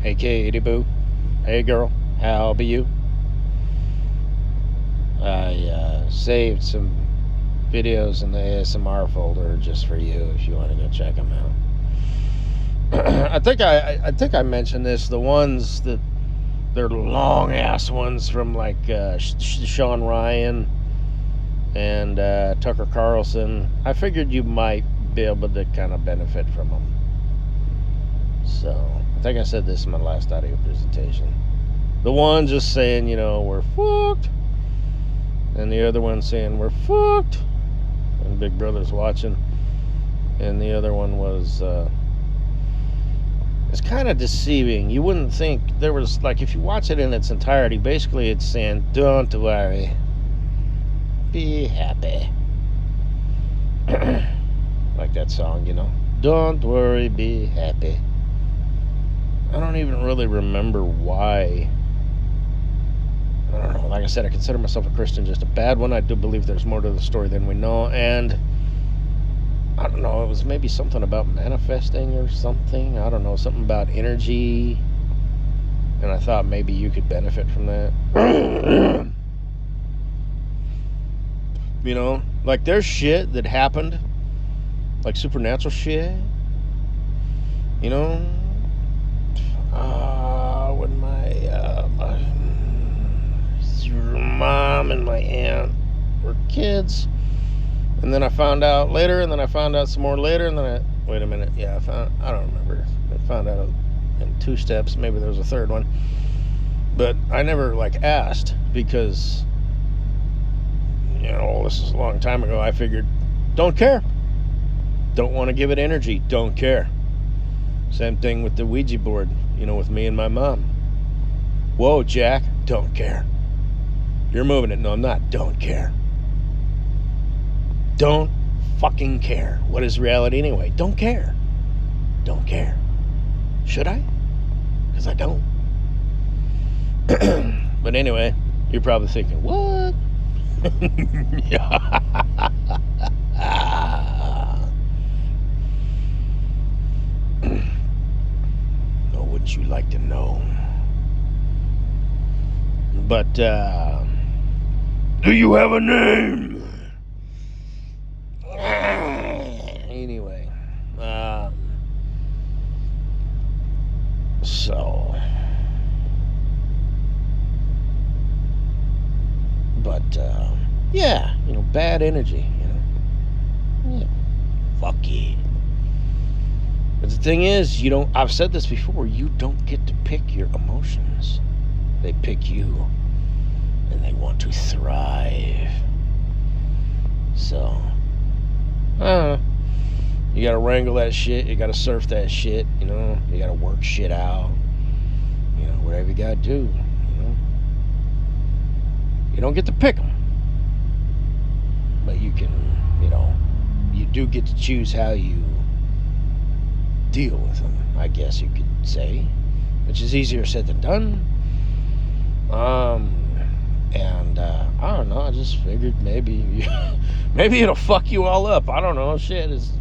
Hey Katie Boo. Hey girl. How be you? I saved some videos in the ASMR folder just for you if you want to go check them out. I think I mentioned this. The ones that they're long ass ones from like Sean Ryan and Tucker Carlson. I figured you might be able to kind of benefit from them. So I think I said this in my last audio presentation. The one just saying, we're fucked, and the other one saying we're fucked, and Big Brother's watching, and the other one was it's kind of deceiving. You wouldn't think there was, like, if you watch it in its entirety, basically it's saying, don't worry, be happy. Like that song, don't worry, be happy. I don't even really remember why. I don't know. Like I said, I consider myself a Christian, just a bad one. I do believe there's more to the story than we know. And I don't know, it was maybe something about manifesting or something. I don't know, something about energy. And I thought maybe you could benefit from that. Like there's shit that happened, like supernatural shit. When my mom and my aunt were kids, and then I found out later, and then I found out some more later, and then wait a minute, I don't remember. I found out in 2 steps, maybe there was a third one, but I never asked because this is a long time ago. I figured, don't care, don't want to give it energy, don't care. Same thing with the Ouija board, with me and my mom. Whoa, Jack, don't care. You're moving it. No, I'm not. Don't care. Don't fucking care. What is reality anyway? Don't care. Don't care. Should I? Because I don't. But anyway, you're probably thinking, what? Oh, wouldn't you like to know? But, do you have a name? Anyway, so, but, yeah, bad energy, yeah, fuck yeah. But the thing is, I've said this before, you don't get to pick your emotions. They pick you, and they want to thrive. So, you gotta wrangle that shit, you gotta surf that shit, you gotta work shit out, whatever you gotta do, You don't get to pick them, but you can, you do get to choose how you deal with them, I guess you could say, which is easier said than done. And I don't know, I just figured maybe it'll fuck you all up. I don't know, shit, is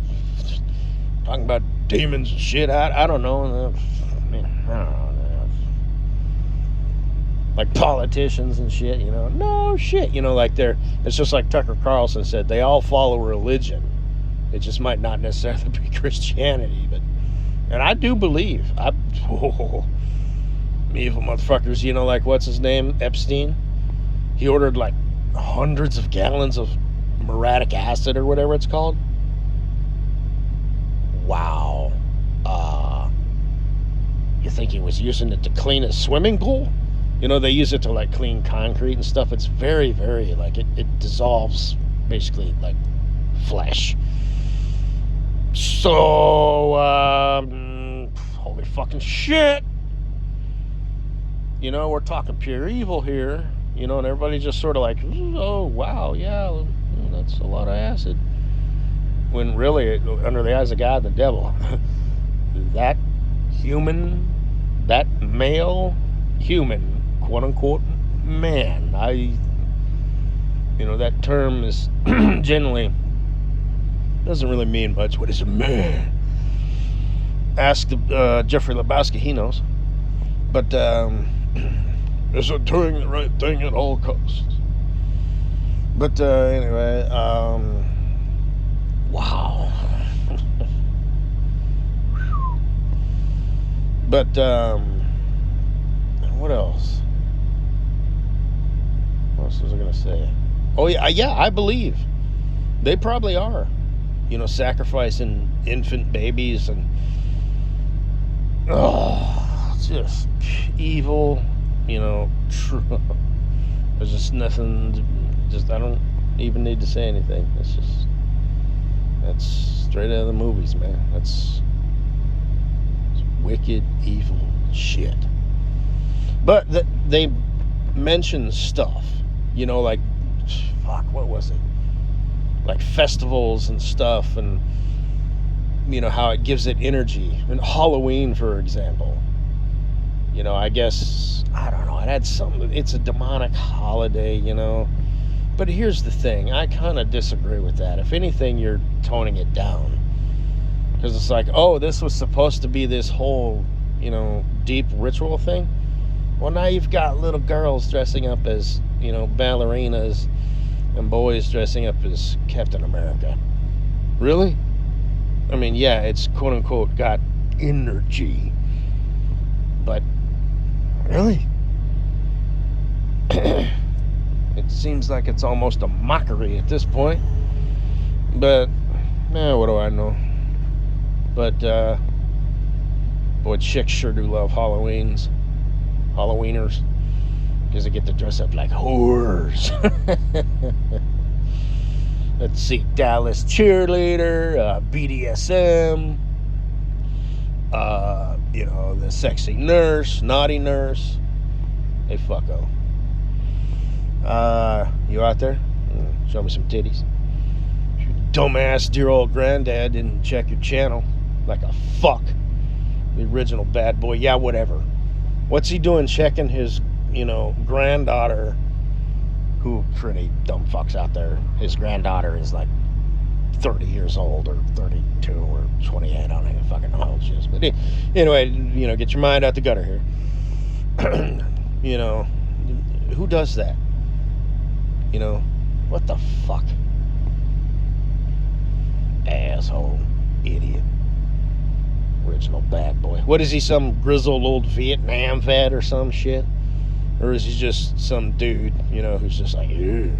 talking about demons and shit, I don't know. I don't know. Like politicians and shit, no shit, it's just like Tucker Carlson said, they all follow religion. It just might not necessarily be Christianity, and I do believe, evil motherfuckers, what's his name, Epstein? He ordered hundreds of gallons of muriatic acid or whatever it's called. Wow. You think he was using it to clean a swimming pool? They use it to clean concrete and stuff. It's very, very it dissolves basically flesh. So holy fucking shit. We're talking pure evil here, and everybody's just sort of oh, wow, yeah, that's a lot of acid. When really, under the eyes of God and the devil, that male human, quote unquote, man, that term is generally, doesn't really mean much. What is a man? Ask Jeffrey Lebowski, he knows. But is it doing the right thing at all costs? But anyway, wow. But what else? What else was I gonna say? Oh yeah, I believe they probably are. Sacrificing infant babies and just evil. True. There's just nothing. I don't even need to say anything. That's straight out of the movies, man. It's wicked, evil shit. But they mention stuff, like, fuck, what was it? Like festivals and stuff, and how it gives it energy. And Halloween, for example, I guess, I don't know, it had something. It's a demonic holiday, But here's the thing, I kind of disagree with that. If anything, you're toning it down. Because it's like, oh, this was supposed to be this whole, deep ritual thing. Well, now you've got little girls dressing up as, ballerinas, and boys dressing up as Captain America. Really? I mean, yeah, it's quote-unquote got energy. But, really? It seems like it's almost a mockery at this point. But, what do I know? But, boy, chicks sure do love Halloweeners. Because they get to dress up like whores. Let's see, Dallas cheerleader, BDSM, the sexy nurse, naughty nurse. Hey, fucko. You out there? Show me some titties. Your dumbass dear old granddad didn't check your channel like a fuck. The original bad boy. Yeah, whatever. What's he doing checking his, granddaughter, who, for any dumb fucks out there, his granddaughter is like 30 years old or 32 or 28. I don't even fucking know how old she is. But anyway, get your mind out the gutter here. Who does that? What the fuck? Asshole. Idiot. Original bad boy. What is he, some grizzled old Vietnam vet or some shit? Or is he just some dude, who's just like, ew.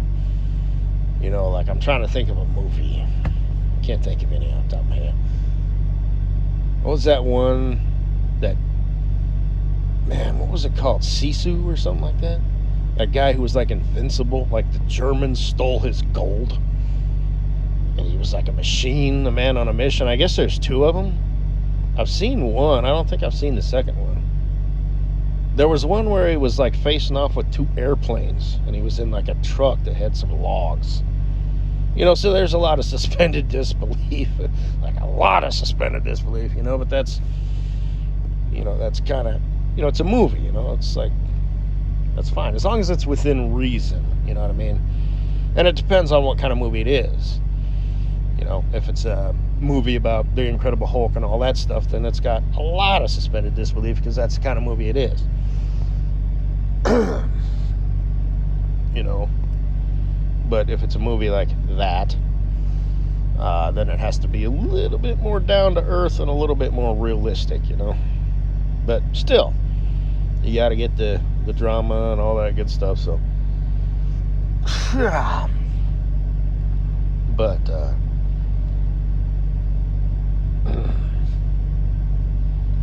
Like, I'm trying to think of a movie. Can't think of any off the top of my head. What was that one that, what was it called? Sisu or something like that? That guy who was like invincible, like the Germans stole his gold. And he was like a machine, a man on a mission. I guess there's two of them. I've seen one. I don't think I've seen the second one. There was one where he was like facing off with two airplanes, and he was in like a truck that had some logs. So there's a lot of suspended disbelief, like a lot of suspended disbelief, but that's, that's kind of, it's a movie, it's like, that's fine. As long as it's within reason, you know what I mean? And it depends on what kind of movie it is. If it's a movie about the Incredible Hulk and all that stuff, then it's got a lot of suspended disbelief because that's the kind of movie it is. But if it's a movie like that, then it has to be a little bit more down to earth and a little bit more realistic, But still, you got to get the drama and all that good stuff. So, but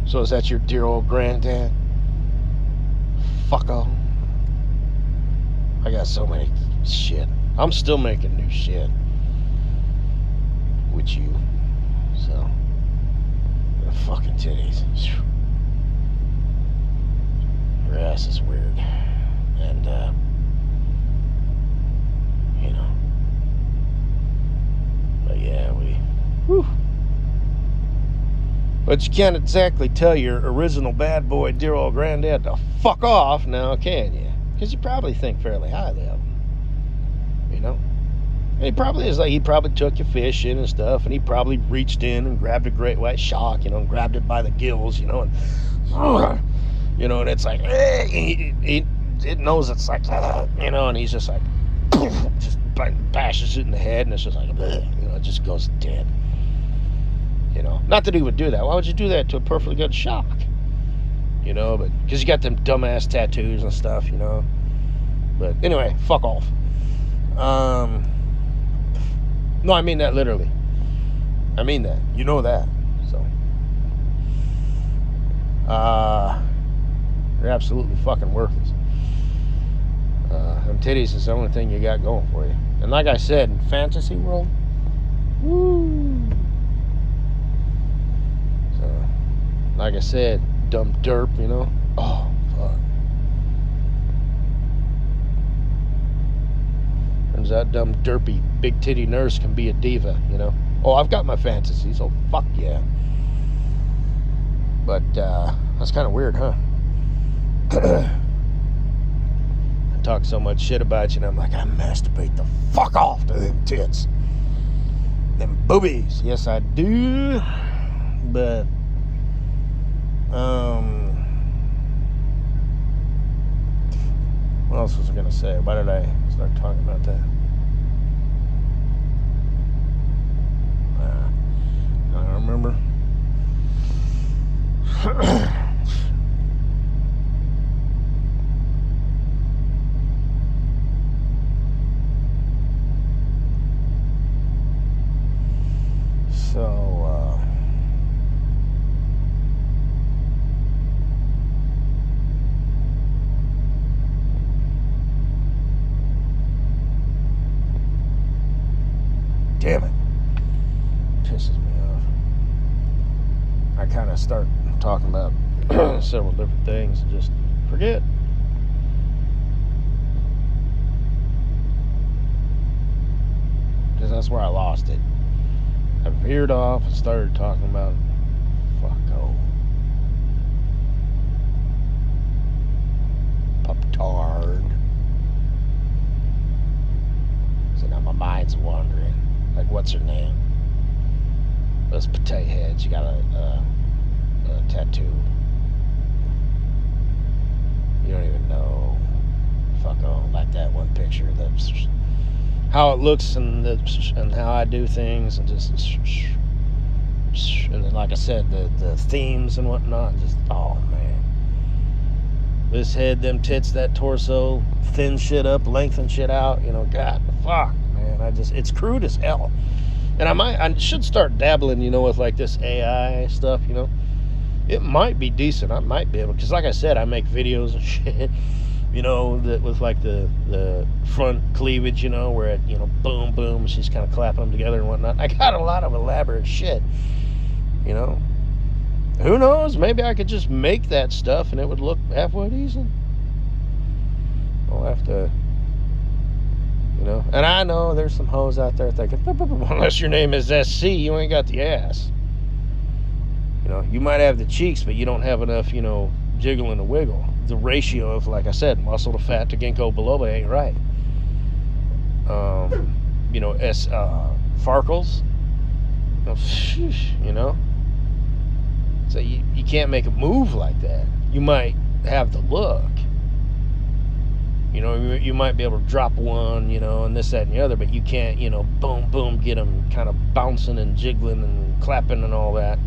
so is that your dear old granddad? Fucko. I got so many shit. I'm still making new shit with you. So, the fucking titties. Your ass is weird. And, but yeah, whew. But you can't exactly tell your original bad boy, dear old granddad, to fuck off now, can you? Because you probably think fairly highly of him. And he probably took your fish in and stuff, and he probably reached in and grabbed a great white shark, and grabbed it by the gills, and You know, and it's like, it knows it's like, you know, and he's just like, just bashes it in the head, and it's just like, you know, it just goes dead. You know, not that he would do that. Why would you do that to a perfectly good shock? You know, but because you got them dumbass tattoos and stuff, you know. But anyway, fuck off. No, I mean that literally. I mean that. You know that. So, you're absolutely fucking worthless. Them titties is the only thing you got going for you. And like I said, in fantasy world, woo. So, like I said, dumb derp, you know. Oh, fuck. Turns out dumb derpy big titty nurse can be a diva, you know. Oh, I've got my fantasies, so fuck yeah. But that's kind of weird, huh? I talk so much shit about you, and I'm like, I masturbate the fuck off to them tits, them boobies. Yes, I do. But what else was I gonna say? Why did I start talking about that? I don't remember. So, damn it. Pisses me off. I kind of start talking about several different things and just forget. Because that's where I lost it. I veered off and started talking about fucko. Pup-tard. So now my mind's wandering. Like, what's her name? Those potato heads. She got a tattoo. You don't even know. Fucko. Like that one picture. That's how it looks and how I do things, and just, and then like I said, the themes and whatnot. Just, oh man. This head, them tits, that torso, thin shit up, lengthen shit out. You know, God, fuck, man. It's crude as hell. And I should start dabbling, you know, with like this AI stuff, you know. It might be decent. I might be able, because like I said, I make videos and shit, you know, that with like the front cleavage, you know, where it, you know, boom, boom, she's kind of clapping them together and whatnot. I got a lot of elaborate shit, you know. Who knows? Maybe I could just make that stuff and it would look halfway decent. I'll have to, you know. And I know there's some hoes out there thinking, unless your name is SC, you ain't got the ass. You know, you might have the cheeks, but you don't have enough, you know, jiggle and a wiggle. The ratio of, like I said, muscle to fat to ginkgo biloba ain't right. You know, Farkles, you know. So you can't make a move like that. You might have the look. You know, you might be able to drop one, you know, and this, that, and the other, but you can't, you know, boom, boom, get them kind of bouncing and jiggling and clapping and all that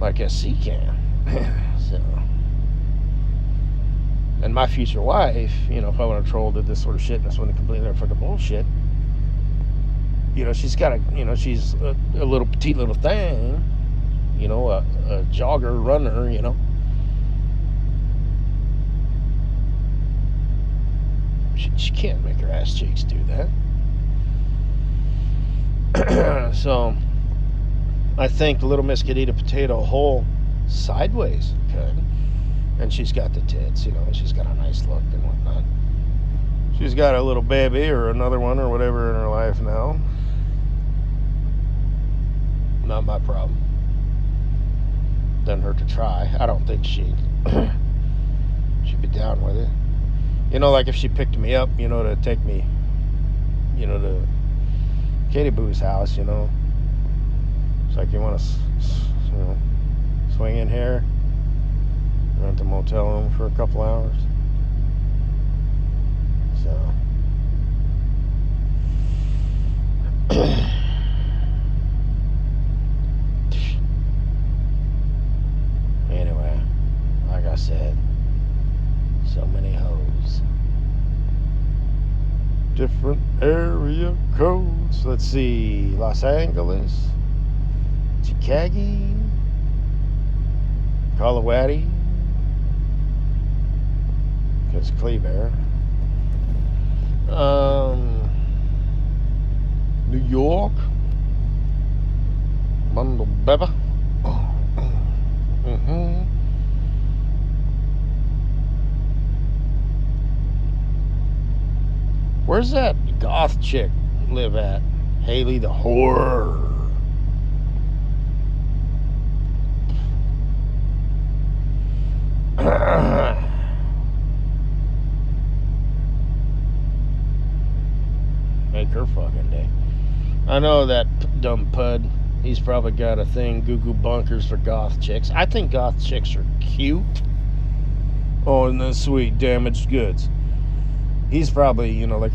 like SC can. So, and my future wife, you know, if I want to troll, did this sort of shit, and this one completely fucking bullshit, you know, she's got she's a little petite little thing, you know, a jogger, runner, you know. She can't make her ass cheeks do that. So, I think the little Miss could eat a potato whole sideways, could. And she's got the tits, you know, and she's got a nice look and whatnot. She's got a little baby or another one or whatever in her life now. Not my problem. Doesn't hurt to try. I don't think she'd be down with it. You know, like if she picked me up, you know, to take me, you know, to Katie Boo's house, you know. It's like, you want to, you know, swing in here? rent a motel room for a couple hours. So anyway, like I said, so many hoes. Different area codes. Let's see. Los Angeles, Chicago, Colorado, because Cleaver. New York, Bundle Beba. Where's that goth chick live at? Haley the whore. Make her fucking day. I know that dumb pud. He's probably got a thing, goo bunkers for goth chicks. I think goth chicks are cute. Oh, and the sweet damaged goods. He's probably, like,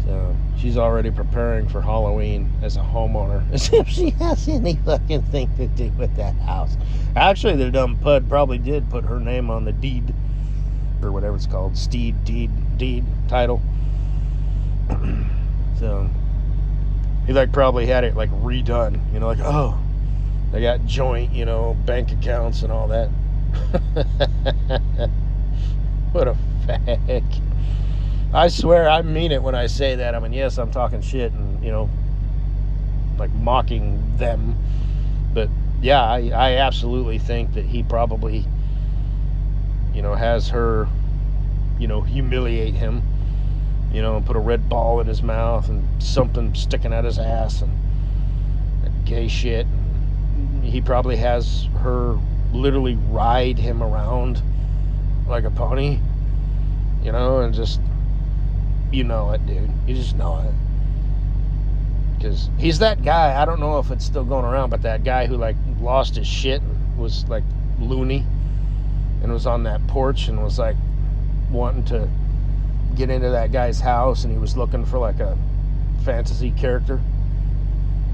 so she's already preparing for Halloween as a homeowner, as if she has any fucking thing to do with that house. Actually, the dumb pud probably did put her name on the deed, or whatever it's called, deed title. So he probably had it redone, oh, they got joint, bank accounts and all that. What a fag. I swear I mean it when I say that. I mean, yes, I'm talking shit and, mocking them. But, yeah, I absolutely think that he probably, has her, humiliate him, and put a red ball in his mouth and something sticking out his ass and gay shit. And he probably has her literally ride him around like a pony, and just, it, dude. You just know it. Because he's that guy, I don't know if it's still going around, but that guy who, lost his shit and was, loony and was on that porch and was, wanting to get into that guy's house, and he was looking for, a fantasy character.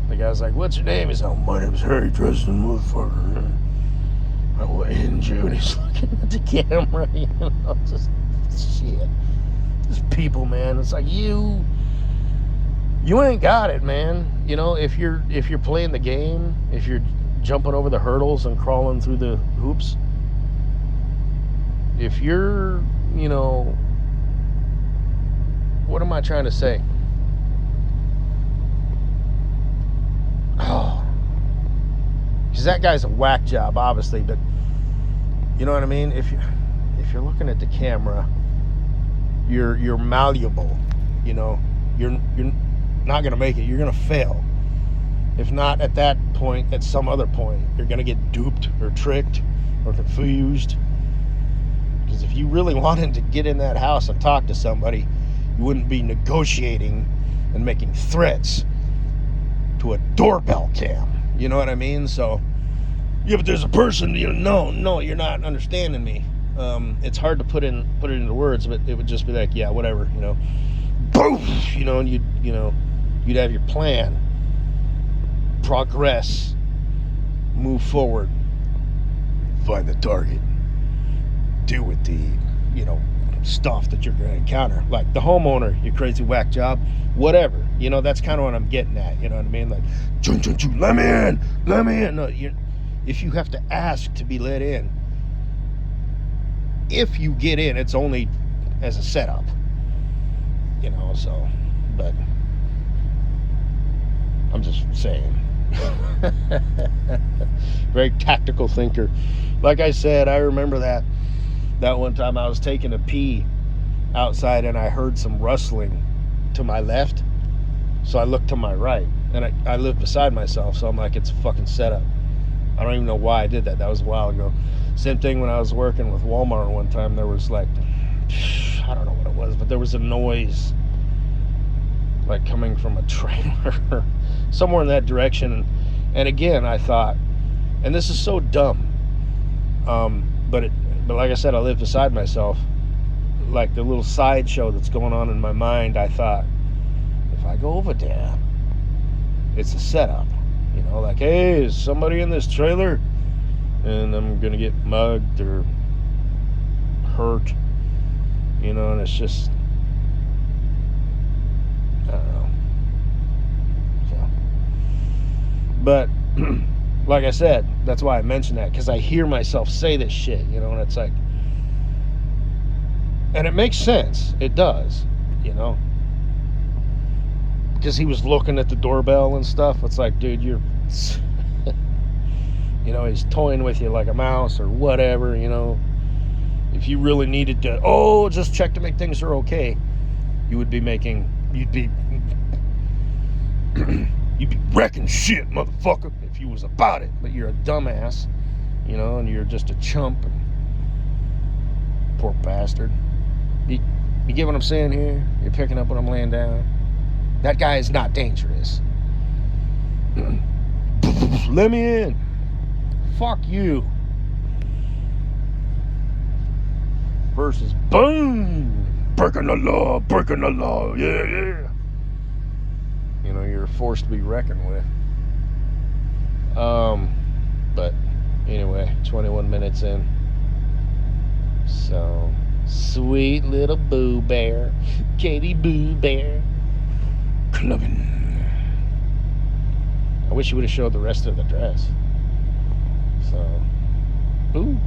The guy's like, what's your name? He's like, my name's Harry Dresden, motherfucker. I went in June. He's looking at the camera, just shit. Just people, man. It's like you ain't got it, man. If you're playing the game, if you're jumping over the hurdles and crawling through the hoops, if you're, what am I trying to say? Oh, because that guy's a whack job, obviously, but you know what I mean? If you're looking at the camera, you're malleable, you're not gonna make it. You're gonna fail. If not at that point, at some other point, you're gonna get duped or tricked or confused. Because if you really wanted to get in that house and talk to somebody, you wouldn't be negotiating and making threats to a doorbell cam. You know what I mean? So, yeah, but there's a person. No, you're not understanding me. It's hard to put it into words, but it would just be like, yeah, whatever, boom, and you'd have your plan, progress, move forward, find the target, deal with the, stuff that you're going to encounter, like the homeowner, your crazy whack job, whatever. That's kind of what I'm getting at. You know what I mean? Like, let me in. No, if you have to ask to be let in, if you get in, it's only as a setup. So, but I'm just saying. Very tactical thinker. Like I said, I remember that one time I was taking a pee outside and I heard some rustling to my left, so I looked to my right, and I lived beside myself, so I'm like, it's a fucking setup. I don't even know why I did that. That was a while ago. Same thing when I was working with Walmart one time. There was I don't know what it was, but there was a noise coming from a trailer somewhere in that direction. And again, I thought, and this is so dumb, But like I said, I live beside myself. Like the little sideshow that's going on in my mind, I thought, if I go over there, it's a setup. You know, like, hey, is somebody in this trailer? And I'm going to get mugged or hurt. You know, and it's just, I don't know. So, but like I said, that's why I mentioned that, because I hear myself say this shit, you know, and it's like, and it makes sense. It does, you know, because he was looking at the doorbell and stuff. It's like, dude, you're, you know, he's toying with you like a mouse or whatever, you know. If you really needed to, just check to make things are okay, you'd be wrecking shit, motherfucker, if you was about it. But you're a dumbass, you know, and you're just a chump. And poor bastard. You get what I'm saying here? You're picking up what I'm laying down. That guy is not dangerous. Let me in. Fuck you. Versus boom, breaking the law, yeah. You know, you're a force to be reckoned with. But anyway, 21 minutes in. So, sweet little Boo Bear, Katie Boo Bear, clubbing. I wish you would have showed the rest of the dress. So, ooh.